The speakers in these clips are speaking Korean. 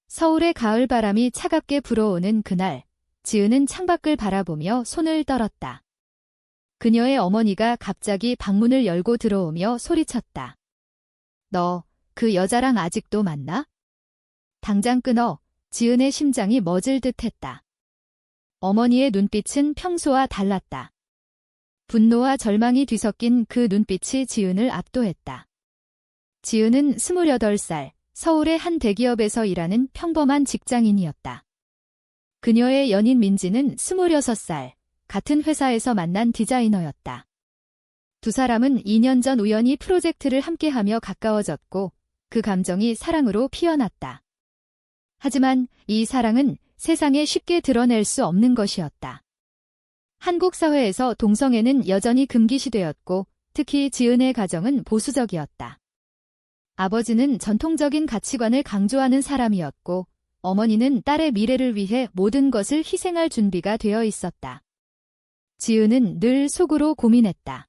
서울의 가을바람이 차갑게 불어오는 그날, 지은은 창밖을 바라보며 손을 떨었다. 그녀의 어머니가 갑자기 방문을 열고 들어오며 소리쳤다. 너, 그 여자랑 아직도 만나? 당장 끊어. 지은의 심장이 멎을 듯했다. 어머니의 눈빛은 평소와 달랐다. 분노와 절망이 뒤섞인 그 눈빛이 지은을 압도했다. 지은은 28살, 서울의 한 대기업에서 일하는 평범한 직장인이었다. 그녀의 연인 민지는 26살, 같은 회사에서 만난 디자이너였다. 두 사람은 2년 전 우연히 프로젝트를 함께하며 가까워졌고 그 감정이 사랑으로 피어났다. 하지만 이 사랑은 세상에 쉽게 드러낼 수 없는 것이었다. 한국 사회에서 동성애는 여전히 금기시되었고 특히 지은의 가정은 보수적이었다. 아버지는 전통적인 가치관을 강조하는 사람이었고 어머니는 딸의 미래를 위해 모든 것을 희생할 준비가 되어 있었다. 지은은 늘 속으로 고민했다.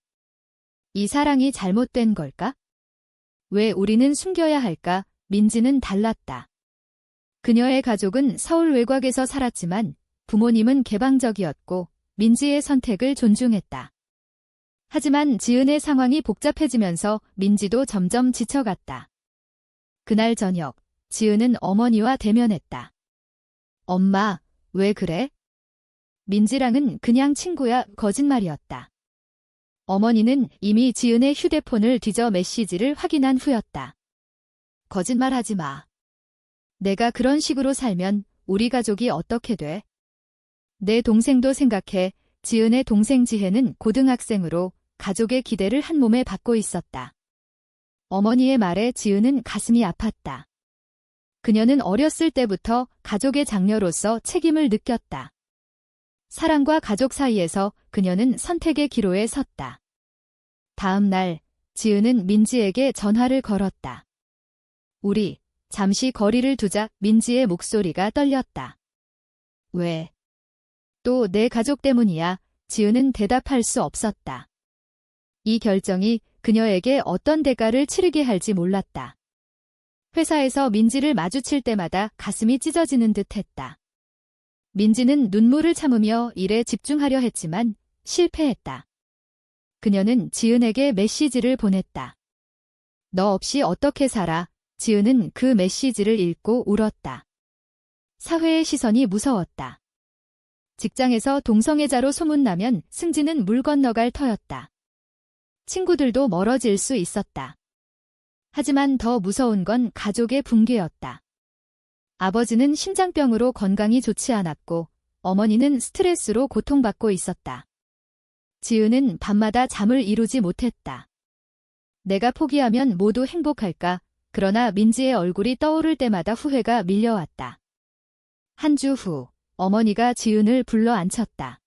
이 사랑이 잘못된 걸까? 왜 우리는 숨겨야 할까? 민지는 달랐다. 그녀의 가족은 서울 외곽에서 살았지만 부모님은 개방적이었고 민지의 선택을 존중했다. 하지만 지은의 상황이 복잡해지면서 민지도 점점 지쳐갔다. 그날 저녁, 지은은 어머니와 대면했다. 엄마, 왜 그래? 민지랑은 그냥 친구야. 거짓말이었다. 어머니는 이미 지은의 휴대폰을 뒤져 메시지를 확인한 후였다. 거짓말하지 마. 내가 그런 식으로 살면 우리 가족이 어떻게 돼? 내 동생도 생각해. 지은의 동생 지혜는 고등학생으로 가족의 기대를 한 몸에 받고 있었다. 어머니의 말에 지은은 가슴이 아팠다. 그녀는 어렸을 때부터 가족의 장녀로서 책임을 느꼈다. 사랑과 가족 사이에서 그녀는 선택의 기로에 섰다. 다음 날, 지은은 민지에게 전화를 걸었다. 우리, 잠시 거리를 두자. 민지의 목소리가 떨렸다. 왜? 또 내 가족 때문이야. 지은은 대답할 수 없었다. 이 결정이 그녀에게 어떤 대가를 치르게 할지 몰랐다. 회사에서 민지를 마주칠 때마다 가슴이 찢어지는 듯 했다. 민지는 눈물을 참으며 일에 집중하려 했지만 실패했다. 그녀는 지은에게 메시지를 보냈다. 너 없이 어떻게 살아? 지은은 그 메시지를 읽고 울었다. 사회의 시선이 무서웠다. 직장에서 동성애자로 소문나면 승진은 물 건너갈 터였다. 친구들도 멀어질 수 있었다. 하지만 더 무서운 건 가족의 붕괴였다. 아버지는 심장병으로 건강이 좋지 않았고 어머니는 스트레스로 고통받고 있었다. 지은은 밤마다 잠을 이루지 못했다. 내가 포기하면 모두 행복할까? 그러나 민지의 얼굴이 떠오를 때마다 후회가 밀려왔다. 한 주 후, 어머니가 지은을 불러 앉혔다.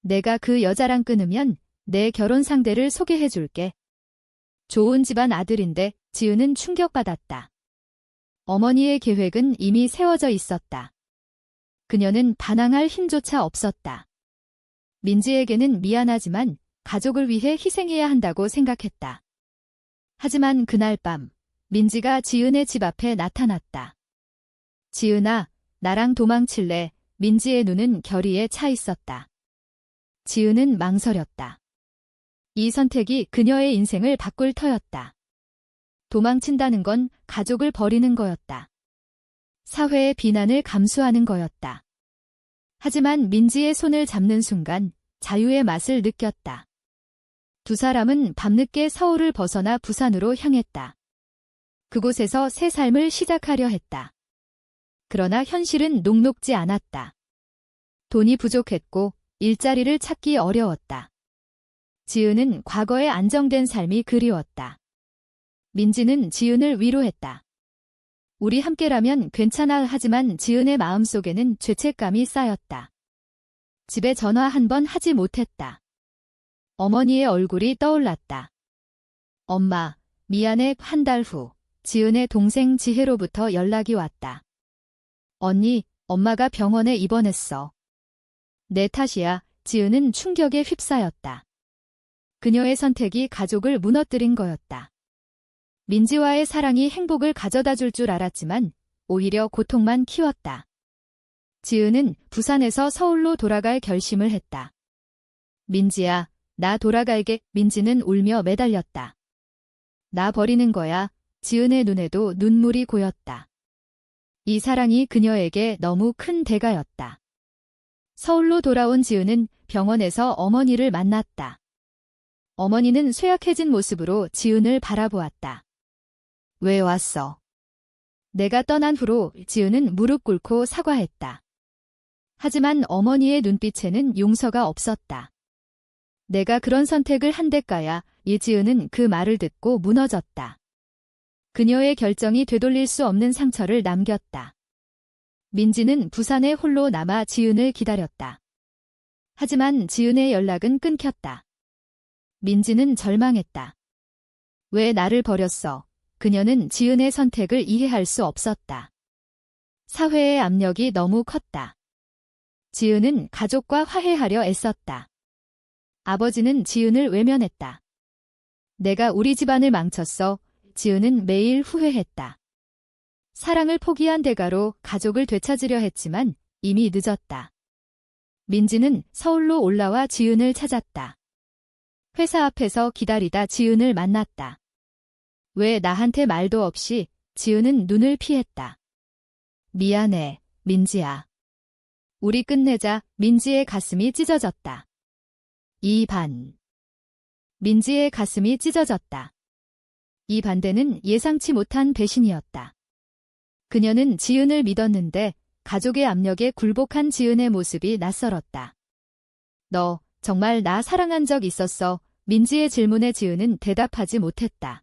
내가 그 여자랑 끊으면 내 결혼 상대를 소개해줄게. 좋은 집안 아들인데 지은은 충격받았다. 어머니의 계획은 이미 세워져 있었다. 그녀는 반항할 힘조차 없었다. 민지에게는 미안하지만 가족을 위해 희생해야 한다고 생각했다. 하지만 그날 밤, 민지가 지은의 집 앞에 나타났다. 지은아, 나랑 도망칠래? 민지의 눈은 결의에 차 있었다. 지은은 망설였다. 이 선택이 그녀의 인생을 바꿀 터였다. 도망친다는 건 가족을 버리는 거였다. 사회의 비난을 감수하는 거였다. 하지만 민지의 손을 잡는 순간 자유의 맛을 느꼈다. 두 사람은 밤늦게 서울을 벗어나 부산으로 향했다. 그곳에서 새 삶을 시작하려 했다. 그러나 현실은 녹록지 않았다. 돈이 부족했고 일자리를 찾기 어려웠다. 지은은 과거의 안정된 삶이 그리웠다. 민지는 지은을 위로했다. 우리 함께라면 괜찮아. 하지만 지은의 마음속에는 죄책감이 쌓였다. 집에 전화 한 번 하지 못했다. 어머니의 얼굴이 떠올랐다. 엄마, 미안해. 한 달 후, 지은의 동생 지혜로부터 연락이 왔다. 언니, 엄마가 병원에 입원했어. 내 탓이야. 지은은 충격에 휩싸였다. 그녀의 선택이 가족을 무너뜨린 거였다. 민지와의 사랑이 행복을 가져다 줄 알았지만 오히려 고통만 키웠다. 지은은 부산에서 서울로 돌아갈 결심을 했다. 민지야, 나 돌아갈게. 민지는 울며 매달렸다. 나 버리는 거야. 지은의 눈에도 눈물이 고였다. 이 사랑이 그녀에게 너무 큰 대가였다. 서울로 돌아온 지은은 병원에서 어머니를 만났다. 어머니는 쇠약해진 모습으로 지은을 바라보았다. 왜 왔어? 내가 떠난 후로 지은은 무릎 꿇고 사과했다. 하지만 어머니의 눈빛에는 용서가 없었다. 내가 그런 선택을 한 대가야. 이지은은 그 말을 듣고 무너졌다. 그녀의 결정이 되돌릴 수 없는 상처를 남겼다. 민지는 부산에 홀로 남아 지은을 기다렸다. 하지만 지은의 연락은 끊겼다. 민지는 절망했다. 왜 나를 버렸어? 그녀는 지은의 선택을 이해할 수 없었다. 사회의 압력이 너무 컸다. 지은은 가족과 화해하려 애썼다. 아버지는 지은을 외면했다. 내가 우리 집안을 망쳤어. 지은은 매일 후회했다. 사랑을 포기한 대가로 가족을 되찾으려 했지만 이미 늦었다. 민지는 서울로 올라와 지은을 찾았다. 회사 앞에서 기다리다 지은을 만났다. 왜 나한테 말도 없이? 지은은 눈을 피했다. 미안해, 민지야. 우리 끝내자. 민지의 가슴이 찢어졌다. 민지의 가슴이 찢어졌다. 이 반대는 예상치 못한 배신이었다. 그녀는 지은을 믿었는데 가족의 압력에 굴복한 지은의 모습이 낯설었다. 너 정말 나 사랑한 적 있었어? 민지의 질문에 지은은 대답하지 못했다.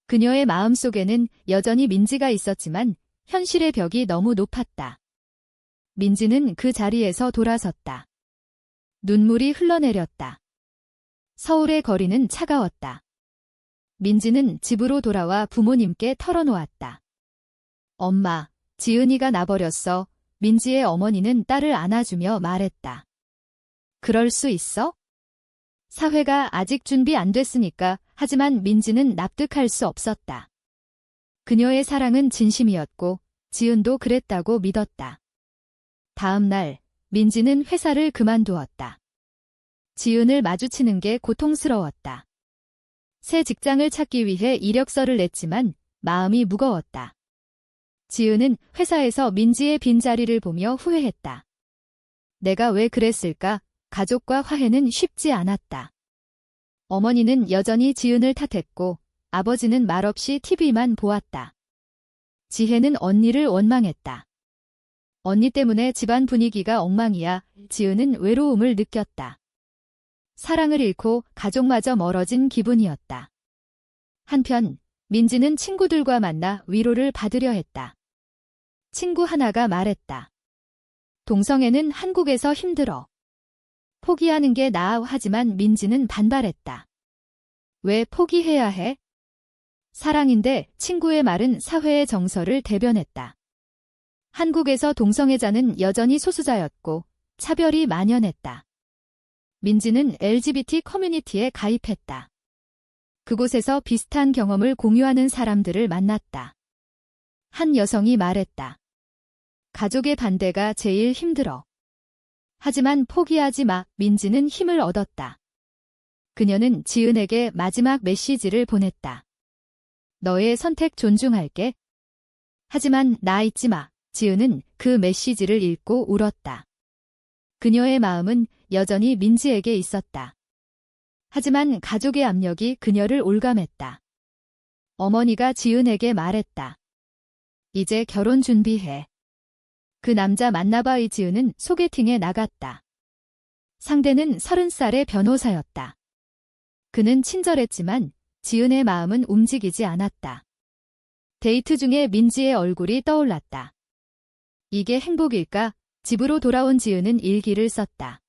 그녀의 마음속에는 여전히 민지가 있었지만 현실의 벽이 너무 높았다. 민지는 그 자리에서 돌아섰다. 눈물이 흘러내렸다. 서울의 거리는 차가웠다. 민지는 집으로 돌아와 부모님께 털어놓았다. 엄마, 지은이가 나버렸어. 민지의 어머니는 딸을 안아주며 말했다. 그럴 수 있어? 사회가 아직 준비 안 됐으니까. 하지만 민지는 납득할 수 없었다. 그녀의 사랑은 진심이었고 지은도 그랬다고 믿었다. 다음 날 민지는 회사를 그만두었다. 지은을 마주치는 게 고통스러웠다. 새 직장을 찾기 위해 이력서를 냈지만 마음이 무거웠다. 지은은 회사에서 민지의 빈자리를 보며 후회했다. 내가 왜 그랬을까? 가족과 화해는 쉽지 않았다. 어머니는 여전히 지은을 탓했고 아버지는 말없이 TV만 보았다. 지혜는 언니를 원망했다. 언니 때문에 집안 분위기가 엉망이야. 지은은 외로움을 느꼈다. 사랑을 잃고 가족마저 멀어진 기분이었다. 한편 민지는 친구들과 만나 위로를 받으려 했다. 친구 하나가 말했다. 동성애는 한국에서 힘들어. 포기하는 게 나아. 하지만 민지는 반발했다. 왜 포기해야 해? 사랑인데. 친구의 말은 사회의 정서를 대변했다. 한국에서 동성애자는 여전히 소수자였고 차별이 만연했다. 민지는 LGBT 커뮤니티에 가입했다. 그곳에서 비슷한 경험을 공유하는 사람들을 만났다. 한 여성이 말했다. 가족의 반대가 제일 힘들어. 하지만 포기하지 마. 민지는 힘을 얻었다. 그녀는 지은에게 마지막 메시지를 보냈다. 너의 선택 존중할게. 하지만 나 잊지 마. 지은은 그 메시지를 읽고 울었다. 그녀의 마음은 여전히 민지에게 있었다. 하지만 가족의 압력이 그녀를 올감했다. 어머니가 지은에게 말했다. 이제 결혼 준비해. 그 남자 만나봐. 지은은 소개팅에 나갔다. 상대는 30살의 변호사였다. 그는 친절했지만 지은의 마음은 움직이지 않았다. 데이트 중에 민지의 얼굴이 떠올랐다. 이게 행복일까? 집으로 돌아온 지은은 일기를 썼다.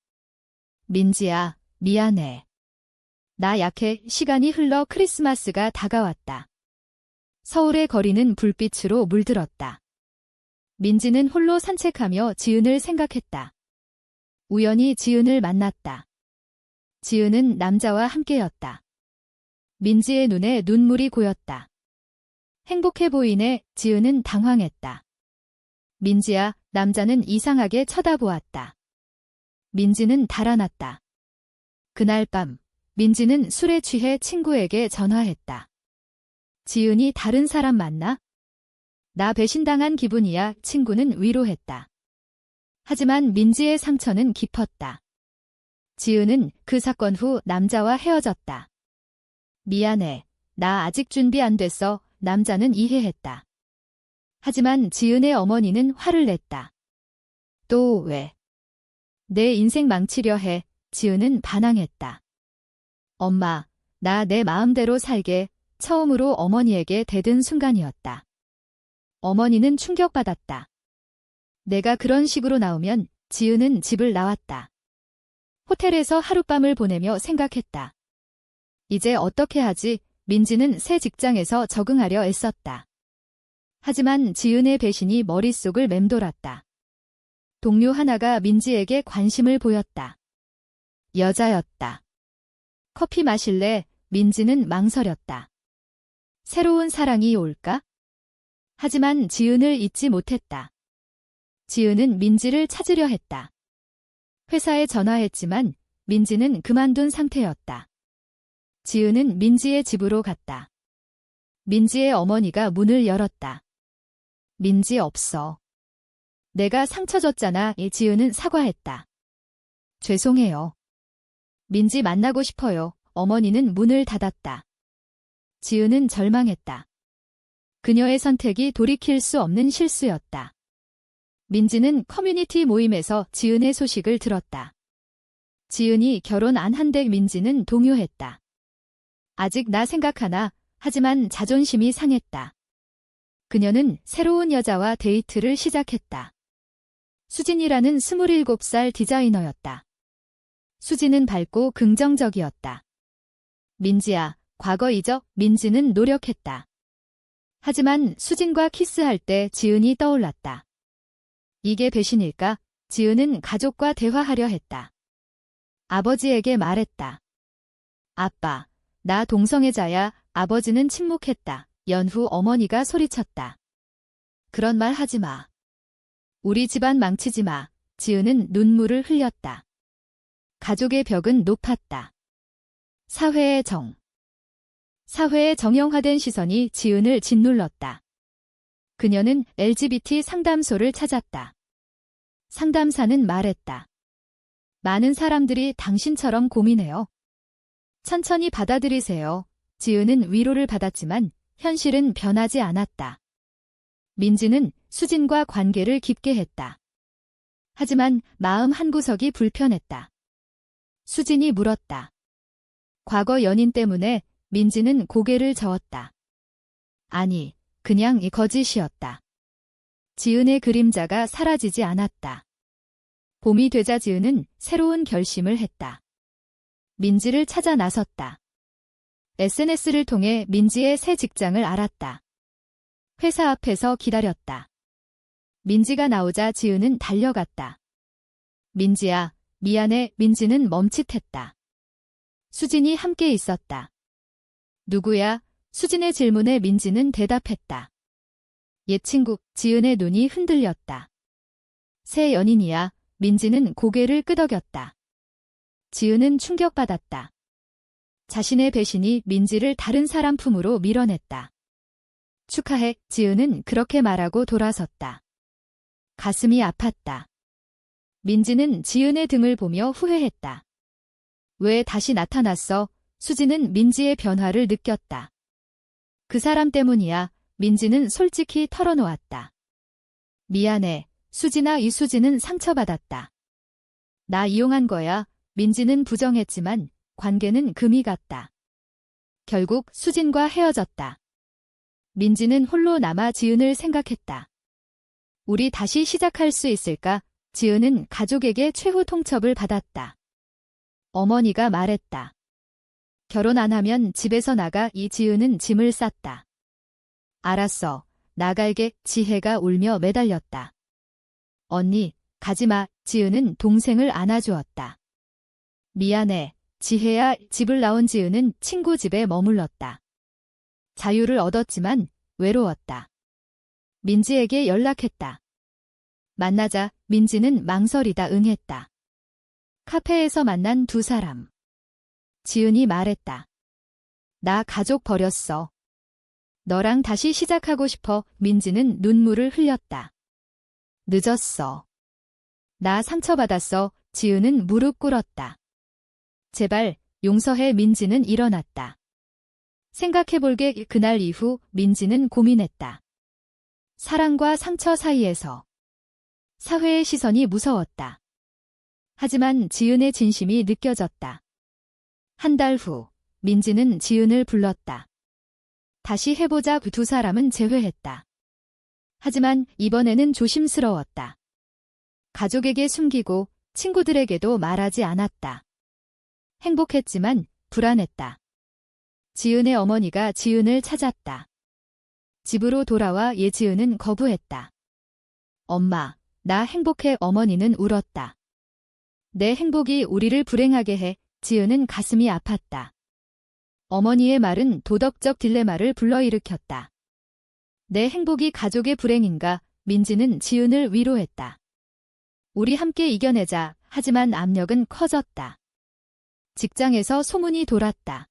민지야, 미안해. 나 약해. 시간이 흘러 크리스마스가 다가왔다. 서울의 거리는 불빛으로 물들었다. 민지는 홀로 산책하며 지은을 생각했다. 우연히 지은을 만났다. 지은은 남자와 함께였다. 민지의 눈에 눈물이 고였다. 행복해 보이네. 지은은 당황했다. 민지야, 남자는 이상하게 쳐다보았다. 민지는 달아났다. 그날 밤, 민지는 술에 취해 친구에게 전화했다. 지은이 다른 사람 만나? 나 배신당한 기분이야. 친구는 위로했다. 하지만 민지의 상처는 깊었다. 지은은 그 사건 후 남자와 헤어졌다. 미안해. 나 아직 준비 안 됐어. 남자는 이해했다. 하지만 지은의 어머니는 화를 냈다. 또 왜? 내 인생 망치려 해. 지은은 반항했다. 엄마, 나 내 마음대로 살게. 처음으로 어머니에게 대든 순간이었다. 어머니는 충격받았다. 내가 그런 식으로 나오면 지은은 집을 나왔다. 호텔에서 하룻밤을 보내며 생각했다. 이제 어떻게 하지? 민지는 새 직장에서 적응하려 애썼다. 하지만 지은의 배신이 머릿속을 맴돌았다. 동료 하나가 민지에게 관심을 보였다. 여자였다. 커피 마실래? 민지는 망설였다. 새로운 사랑이 올까? 하지만 지은을 잊지 못했다. 지은은 민지를 찾으려 했다. 회사에 전화했지만 민지는 그만둔 상태였다. 지은은 민지의 집으로 갔다. 민지의 어머니가 문을 열었다. 민지 없어. 내가 상처 줬잖아. 지은은 사과했다. 죄송해요. 민지 만나고 싶어요. 어머니는 문을 닫았다. 지은은 절망했다. 그녀의 선택이 돌이킬 수 없는 실수였다. 민지는 커뮤니티 모임에서 지은의 소식을 들었다. 지은이 결혼 안 한데 민지는 동요했다. 아직 나 생각하나? 하지만 자존심이 상했다. 그녀는 새로운 여자와 데이트를 시작했다. 수진이라는 27살 디자이너였다. 수진은 밝고 긍정적이었다. 민지야, 과거 잊어. 민지는 노력했다. 하지만 수진과 키스할 때 지은이 떠올랐다. 이게 배신일까? 지은은 가족과 대화하려 했다. 아버지에게 말했다. 아빠, 나 동성애자야. 아버지는 침묵했다. 연후 어머니가 소리쳤다. 그런 말 하지 마. 우리 집안 망치지 마. 지은은 눈물을 흘렸다. 가족의 벽은 높았다. 사회의 정형화된 시선이 지은을 짓눌렀다. 그녀는 LGBT 상담소를 찾았다. 상담사는 말했다. 많은 사람들이 당신처럼 고민해요. 천천히 받아들이세요. 지은은 위로를 받았지만 현실은 변하지 않았다. 민지는 수진과 관계를 깊게 했다. 하지만 마음 한구석이 불편했다. 수진이 물었다. 과거 연인 때문에? 민지는 고개를 저었다. 아니, 그냥 이 거짓이었다. 지은의 그림자가 사라지지 않았다. 봄이 되자 지은은 새로운 결심을 했다. 민지를 찾아 나섰다. SNS를 통해 민지의 새 직장을 알았다. 회사 앞에서 기다렸다. 민지가 나오자 지은은 달려갔다. 민지야, 미안해. 민지는 멈칫했다. 수진이 함께 있었다. 누구야? 수진의 질문에 민지는 대답했다. 옛 친구. 지은의 눈이 흔들렸다. 새 연인이야. 민지는 고개를 끄덕였다. 지은은 충격받았다. 자신의 배신이 민지를 다른 사람 품으로 밀어냈다. 축하해. 지은은 그렇게 말하고 돌아섰다. 가슴이 아팠다. 민지는 지은의 등을 보며 후회했다. 왜 다시 나타났어? 수진은 민지의 변화를 느꼈다. 그 사람 때문이야. 민지는 솔직히 털어놓았다. 미안해. 수진아. 이수진은 상처받았다. 나 이용한 거야. 민지는 부정했지만 관계는 금이 갔다. 결국 수진과 헤어졌다. 민지는 홀로 남아 지은을 생각했다. 우리 다시 시작할 수 있을까? 지은은 가족에게 최후 통첩을 받았다. 어머니가 말했다. 결혼 안 하면 집에서 나가. 지은은 짐을 쌌다. 알았어. 나갈게. 지혜가 울며 매달렸다. 언니, 가지마. 지은은 동생을 안아주었다. 미안해. 지혜야. 집을 나온 지은은 친구 집에 머물렀다. 자유를 얻었지만 외로웠다. 민지에게 연락했다. 만나자 민지는 망설이다 응했다. 카페에서 만난 두 사람. 지은이 말했다. 나 가족 버렸어. 너랑 다시 시작하고 싶어. 민지는 눈물을 흘렸다. 늦었어. 나 상처받았어. 지은은 무릎 꿇었다. 제발 용서해. 민지는 일어났다. 생각해볼게. 그날 이후 민지는 고민했다. 사랑과 상처 사이에서 사회의 시선이 무서웠다. 하지만 지은의 진심이 느껴졌다. 한 달 후 민지는 지은을 불렀다. 다시 해보자. 두 사람은 재회했다. 하지만 이번에는 조심스러웠다. 가족에게 숨기고 친구들에게도 말하지 않았다. 행복했지만 불안했다. 지은의 어머니가 지은을 찾았다. 집으로 돌아와 지은은 거부했다. 엄마, 나 행복해. 어머니는 울었다. 내 행복이 우리를 불행하게 해. 지은은 가슴이 아팠다. 어머니의 말은 도덕적 딜레마를 불러일으켰다. 내 행복이 가족의 불행인가? 민지는 지은을 위로했다. 우리 함께 이겨내자. 하지만 압력은 커졌다. 직장에서 소문이 돌았다.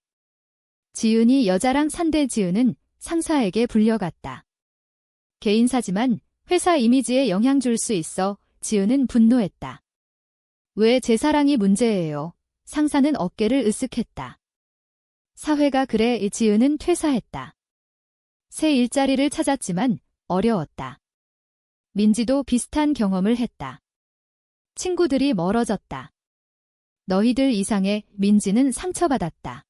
지은이 여자랑 산대. 지은은 상사에게 불려갔다. 개인사지만 회사 이미지에 영향 줄 수 있어. 지은은 분노했다. 왜 제 사랑이 문제예요? 상사는 어깨를 으쓱했다. 사회가 그래. 지은은 퇴사했다. 새 일자리를 찾았지만 어려웠다. 민지도 비슷한 경험을 했다. 친구들이 멀어졌다. 너희들 이상해. 민지는 상처받았다.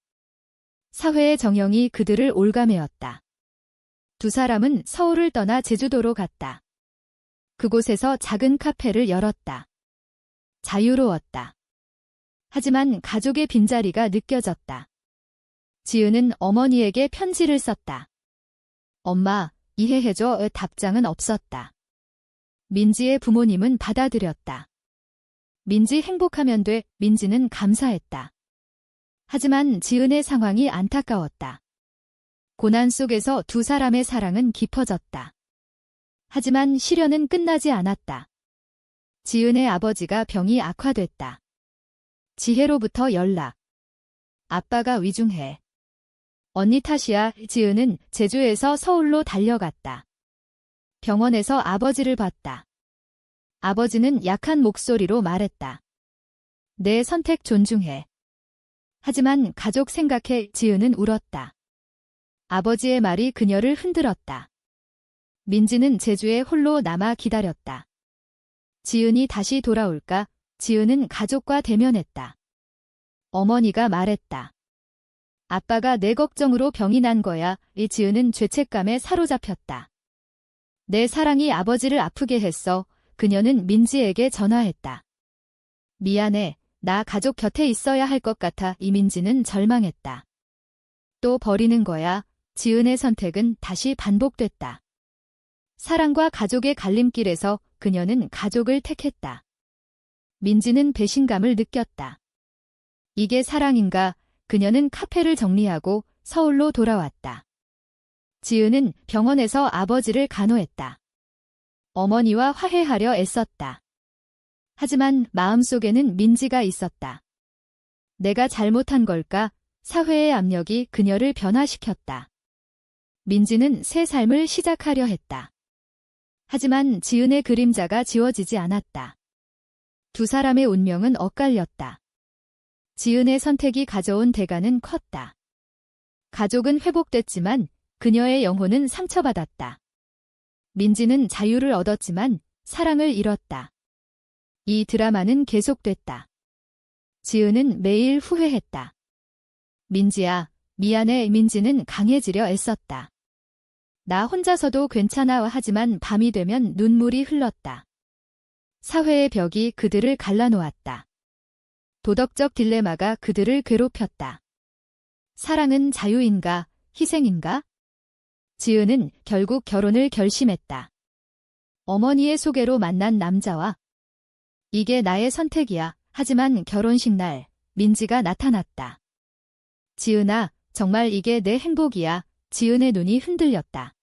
사회의 정형이 그들을 올가매었다. 두 사람은 서울을 떠나 제주도로 갔다. 그곳에서 작은 카페를 열었다. 자유로웠다. 하지만 가족의 빈자리가 느껴졌다. 지은은 어머니에게 편지를 썼다. 엄마, 이해해줘. 답장은 없었다. 민지의 부모님은 받아들였다. 민지 행복하면 돼. 민지는 감사했다. 하지만 지은의 상황이 안타까웠다. 고난 속에서 두 사람의 사랑은 깊어졌다. 하지만 시련은 끝나지 않았다. 지은의 아버지가 병이 악화됐다. 지혜로부터 연락. 아빠가 위중해. 언니 탓이야. 지은은 제주에서 서울로 달려갔다. 병원에서 아버지를 봤다. 아버지는 약한 목소리로 말했다. 내 선택 존중해. 하지만 가족 생각해. 지은은 울었다. 아버지의 말이 그녀를 흔들었다. 민지는 제주에 홀로 남아 기다렸다. 지은이 다시 돌아올까? 지은은 가족과 대면했다. 어머니가 말했다. 아빠가 내 걱정으로 병이 난 거야. 지은은 죄책감에 사로잡혔다. 내 사랑이 아버지를 아프게 했어. 그녀는 민지에게 전화했다. 미안해. 나 가족 곁에 있어야 할 것 같아. 이민지는 절망했다. 또 버리는 거야. 지은의 선택은 다시 반복됐다. 사랑과 가족의 갈림길에서 그녀는 가족을 택했다. 민지는 배신감을 느꼈다. 이게 사랑인가? 그녀는 카페를 정리하고 서울로 돌아왔다. 지은은 병원에서 아버지를 간호했다. 어머니와 화해하려 애썼다. 하지만 마음속에는 민지가 있었다. 내가 잘못한 걸까? 사회의 압력이 그녀를 변화시켰다. 민지는 새 삶을 시작하려 했다. 하지만 지은의 그림자가 지워지지 않았다. 두 사람의 운명은 엇갈렸다. 지은의 선택이 가져온 대가는 컸다. 가족은 회복됐지만 그녀의 영혼은 상처받았다. 민지는 자유를 얻었지만 사랑을 잃었다. 이 드라마는 계속됐다. 지은은 매일 후회했다. 민지야, 미안해. 민지는 강해지려 애썼다. 나 혼자서도 괜찮아. 하지만 밤이 되면 눈물이 흘렀다. 사회의 벽이 그들을 갈라놓았다. 도덕적 딜레마가 그들을 괴롭혔다. 사랑은 자유인가, 희생인가? 지은은 결국 결혼을 결심했다. 어머니의 소개로 만난 남자와 이게 나의 선택이야. 하지만 결혼식 날 민지가 나타났다. 지은아, 정말 이게 내 행복이야. 지은의 눈이 흔들렸다.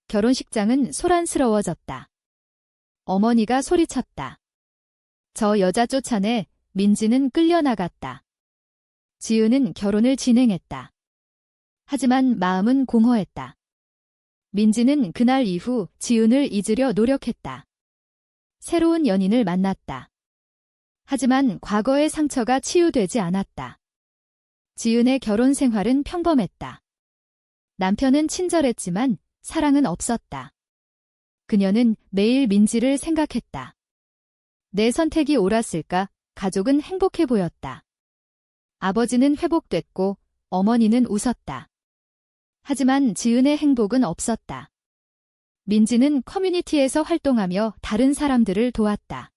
결혼식장은 소란스러워졌다. 어머니가 소리쳤다. 저 여자 쫓아내. 민지는 끌려나갔다. 지은은 결혼을 진행했다. 하지만 마음은 공허했다. 민지는 그날 이후 지은을 잊으려 노력했다. 새로운 연인을 만났다. 하지만 과거의 상처가 치유되지 않았다. 지은의 결혼 생활은 평범했다. 남편은 친절했지만 사랑은 없었다. 그녀는 매일 민지를 생각했다. 내 선택이 옳았을까? 가족은 행복해 보였다. 아버지는 회복됐고 어머니는 웃었다. 하지만 지은의 행복은 없었다. 민지는 커뮤니티에서 활동하며 다른 사람들을 도왔다.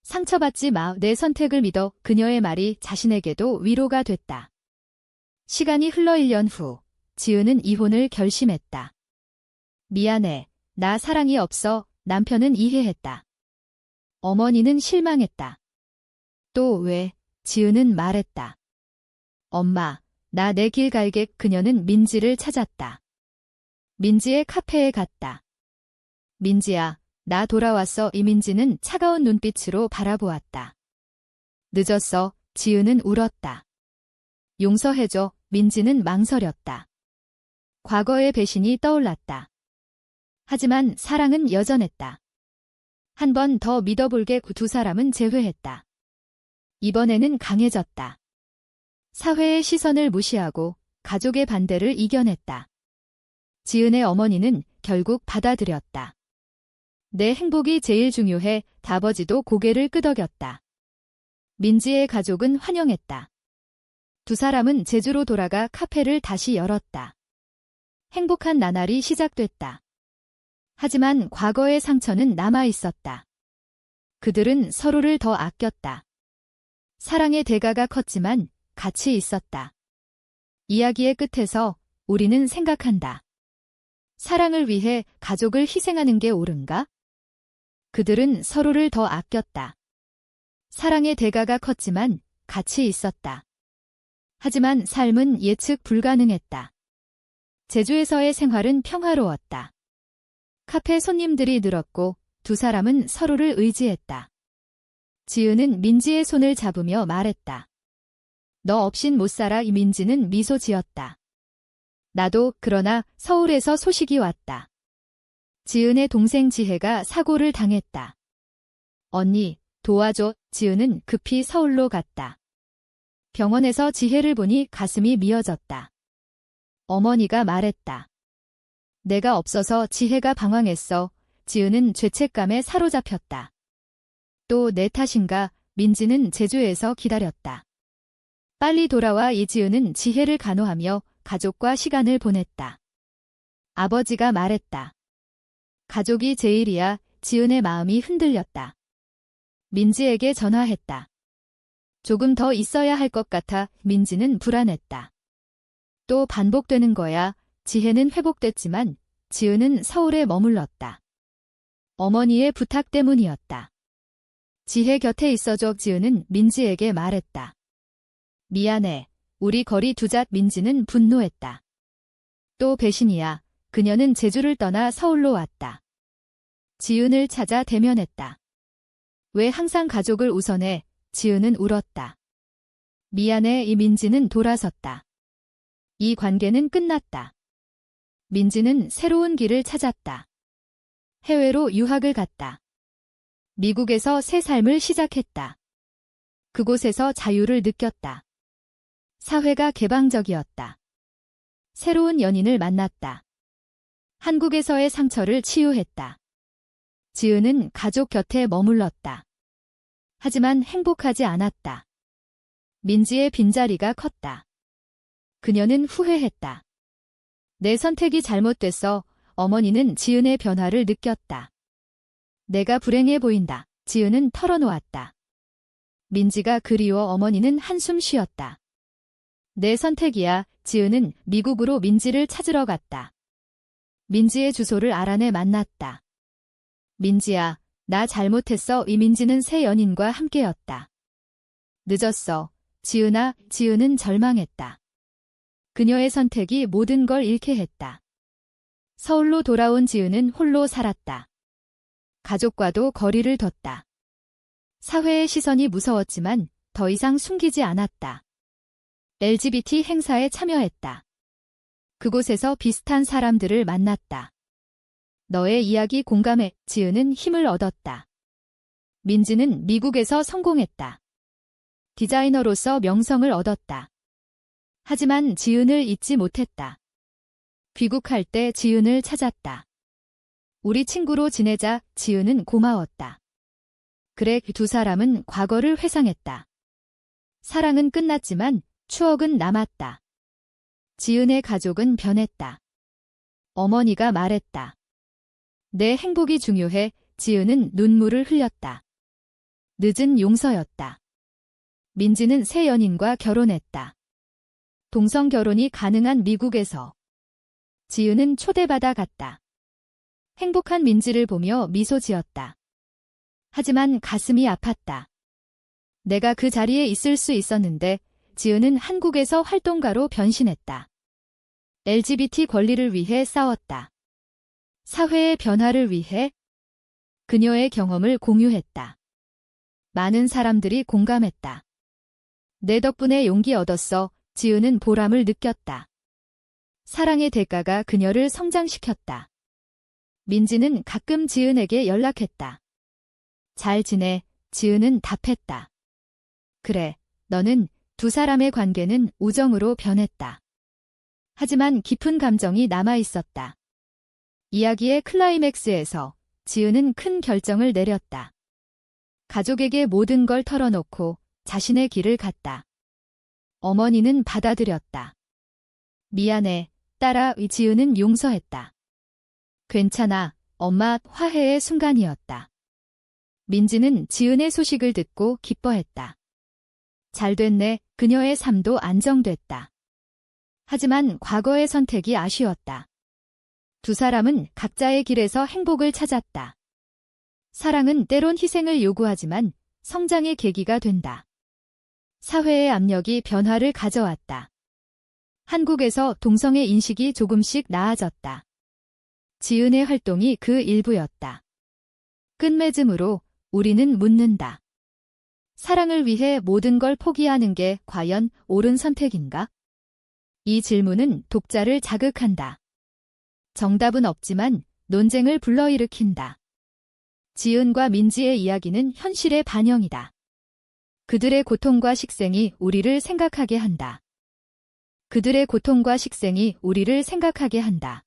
상처받지 마, 내 선택을 믿어. 그녀의 말이 자신에게도 위로가 됐다. 시간이 흘러 1년 후, 지은은 이혼을 결심했다. 미안해, 나 사랑이 없어. 남편은 이해했다. 어머니는 실망했다. 또 왜? 지은은 말했다. 엄마, 나 내 길 갈게. 그녀는 민지를 찾았다. 민지의 카페에 갔다. 민지야, 나 돌아왔어. 이민지는 차가운 눈빛으로 바라보았다. 늦었어. 지은은 울었다. 용서해줘. 민지는 망설였다. 과거의 배신이 떠올랐다. 하지만 사랑은 여전했다. 한 번 더 믿어볼게. 두 사람은 재회했다. 이번에는 강해졌다. 사회의 시선을 무시하고 가족의 반대를 이겨냈다. 지은의 어머니는 결국 받아들였다. 내 행복이 제일 중요해. 아버지도 고개를 끄덕였다. 민지의 가족은 환영했다. 두 사람은 제주로 돌아가 카페를 다시 열었다. 행복한 나날이 시작됐다. 하지만 과거의 상처는 남아 있었다. 그들은 서로를 더 아꼈다. 사랑의 대가가 컸지만 같이 있었다. 이야기의 끝에서 우리는 생각한다. 사랑을 위해 가족을 희생하는 게 옳은가? 그들은 서로를 더 아꼈다. 사랑의 대가가 컸지만 같이 있었다. 하지만 삶은 예측 불가능했다. 제주에서의 생활은 평화로웠다. 카페 손님들이 늘었고 두 사람은 서로를 의지했다. 지은은 민지의 손을 잡으며 말했다. 너 없인 못 살아. 민지는 미소 지었다. 나도. 그러나 서울에서 소식이 왔다. 지은의 동생 지혜가 사고를 당했다. 언니, 도와줘. 지은은 급히 서울로 갔다. 병원에서 지혜를 보니 가슴이 미어졌다. 어머니가 말했다. 내가 없어서 지혜가 방황했어. 지은은 죄책감에 사로잡혔다. 또 내 탓인가? 민지는 제주에서 기다렸다. 빨리 돌아와. 이지은은 지혜를 간호하며 가족과 시간을 보냈다. 아버지가 말했다. 가족이 제일이야. 지은의 마음이 흔들렸다. 민지에게 전화했다. 조금 더 있어야 할 것 같아. 민지는 불안했다. 또 반복되는 거야. 지혜는 회복됐지만 지은은 서울에 머물렀다. 어머니의 부탁 때문이었다. 지혜 곁에 있어줘. 지은은 민지에게 말했다. 미안해. 우리 거리 두자. 민지는 분노했다. 또 배신이야. 그녀는 제주를 떠나 서울로 왔다. 지은을 찾아 대면했다. 왜 항상 가족을 우선해? 지은은 울었다. 미안해. 이 민지는 돌아섰다. 이 관계는 끝났다. 민지는 새로운 길을 찾았다. 해외로 유학을 갔다. 미국에서 새 삶을 시작했다. 그곳에서 자유를 느꼈다. 사회가 개방적이었다. 새로운 연인을 만났다. 한국에서의 상처를 치유했다. 지은은 가족 곁에 머물렀다. 하지만 행복하지 않았다. 민지의 빈자리가 컸다. 그녀는 후회했다. 내 선택이 잘못됐어. 어머니는 지은의 변화를 느꼈다. 내가 불행해 보인다. 지은은 털어놓았다. 민지가 그리워. 어머니는 한숨 쉬었다. 내 선택이야. 지은은 미국으로 민지를 찾으러 갔다. 민지의 주소를 알아내 만났다. 민지야, 나 잘못했어. 이민지는 새 연인과 함께였다. 늦었어. 지은아. 지은은 절망했다. 그녀의 선택이 모든 걸 잃게 했다. 서울로 돌아온 지은은 홀로 살았다. 가족과도 거리를 뒀다. 사회의 시선이 무서웠지만 더 이상 숨기지 않았다. LGBT 행사에 참여했다. 그곳에서 비슷한 사람들을 만났다. 너의 이야기 공감해. 지은은 힘을 얻었다. 민지는 미국에서 성공했다. 디자이너로서 명성을 얻었다. 하지만 지은을 잊지 못했다. 귀국할 때 지은을 찾았다. 우리 친구로 지내자. 지은은 고마웠다. 그래, 두 사람은 과거를 회상했다. 사랑은 끝났지만 추억은 남았다. 지은의 가족은 변했다. 어머니가 말했다. 내 행복이 중요해. 지은은 눈물을 흘렸다. 늦은 용서였다. 민지는 새 연인과 결혼했다. 동성 결혼이 가능한 미국에서. 지은은 초대받아 갔다. 행복한 민지를 보며 미소 지었다. 하지만 가슴이 아팠다. 내가 그 자리에 있을 수 있었는데. 지은은 한국에서 활동가로 변신했다. LGBT 권리를 위해 싸웠다. 사회의 변화를 위해 그녀의 경험을 공유했다. 많은 사람들이 공감했다. 내 덕분에 용기 얻었어. 지은은 보람을 느꼈다. 사랑의 대가가 그녀를 성장시켰다. 민지는 가끔 지은에게 연락했다. 잘 지내? 지은은 답했다. 그래, 너는. 두 사람의 관계는 우정으로 변했다. 하지만 깊은 감정이 남아 있었다. 이야기의 클라이맥스에서 지은은 큰 결정을 내렸다. 가족에게 모든 걸 털어놓고 자신의 길을 갔다. 어머니는 받아들였다. 미안해, 딸아. 지은은 용서했다. 괜찮아, 엄마. 화해의 순간이었다. 민지는 지은의 소식을 듣고 기뻐했다. 잘 됐네. 그녀의 삶도 안정됐다. 하지만 과거의 선택이 아쉬웠다. 두 사람은 각자의 길에서 행복을 찾았다. 사랑은 때론 희생을 요구하지만 성장의 계기가 된다. 사회의 압력이 변화를 가져왔다. 한국에서 동성애 인식이 조금씩 나아졌다. 지은의 활동이 그 일부였다. 끝맺음으로 우리는 묻는다. 사랑을 위해 모든 걸 포기하는 게 과연 옳은 선택인가? 이 질문은 독자를 자극한다. 정답은 없지만 논쟁을 불러일으킨다. 지은과 민지의 이야기는 현실의 반영이다. 그들의 고통과 식생이 우리를 생각하게 한다. 그들의 고통과 식생이 우리를 생각하게 한다.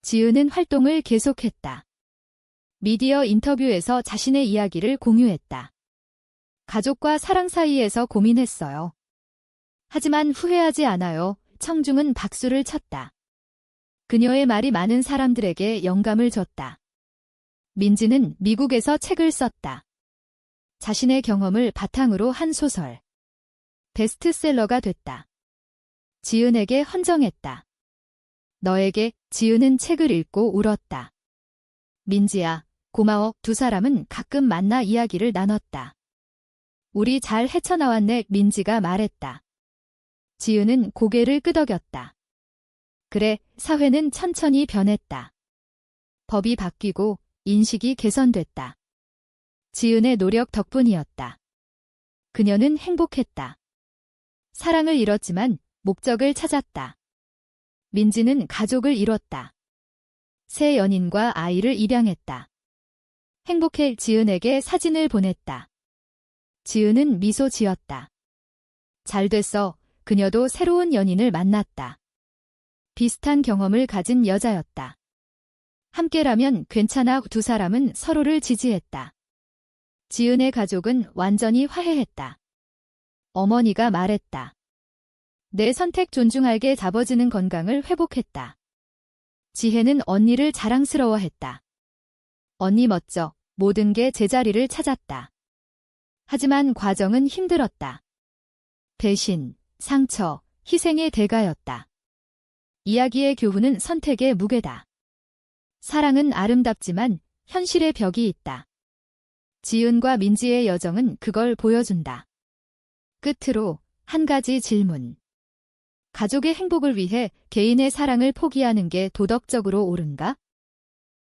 지은은 활동을 계속했다. 미디어 인터뷰에서 자신의 이야기를 공유했다. 가족과 사랑 사이에서 고민했어요. 하지만 후회하지 않아요. 청중은 박수를 쳤다. 그녀의 말이 많은 사람들에게 영감을 줬다. 민지는 미국에서 책을 썼다. 자신의 경험을 바탕으로 한 소설. 베스트셀러가 됐다. 지은에게 헌정했다. 너에게. 지은은 책을 읽고 울었다. 민지야, 고마워. 두 사람은 가끔 만나 이야기를 나눴다. 우리 잘 헤쳐나왔네. 민지가 말했다. 지은은 고개를 끄덕였다. 그래, 사회는 천천히 변했다. 법이 바뀌고 인식이 개선됐다. 지은의 노력 덕분이었다. 그녀는 행복했다. 사랑을 잃었지만 목적을 찾았다. 민지는 가족을 잃었다. 새 연인과 아이를 입양했다. 행복해. 지은에게 사진을 보냈다. 지은은 미소 지었다. 잘 됐어. 그녀도 새로운 연인을 만났다. 비슷한 경험을 가진 여자였다. 함께라면 괜찮아. 두 사람은 서로를 지지했다. 지은의 가족은 완전히 화해했다. 어머니가 말했다. 내 선택 존중할게. 잡아지는 건강을 회복했다. 지혜는 언니를 자랑스러워했다. 언니 멋져. 모든 게 제자리를 찾았다. 하지만 과정은 힘들었다. 배신, 상처, 희생의 대가였다. 이야기의 교훈은 선택의 무게다. 사랑은 아름답지만 현실의 벽이 있다. 지은과 민지의 여정은 그걸 보여준다. 끝으로 한 가지 질문. 가족의 행복을 위해 개인의 사랑을 포기하는 게 도덕적으로 옳은가?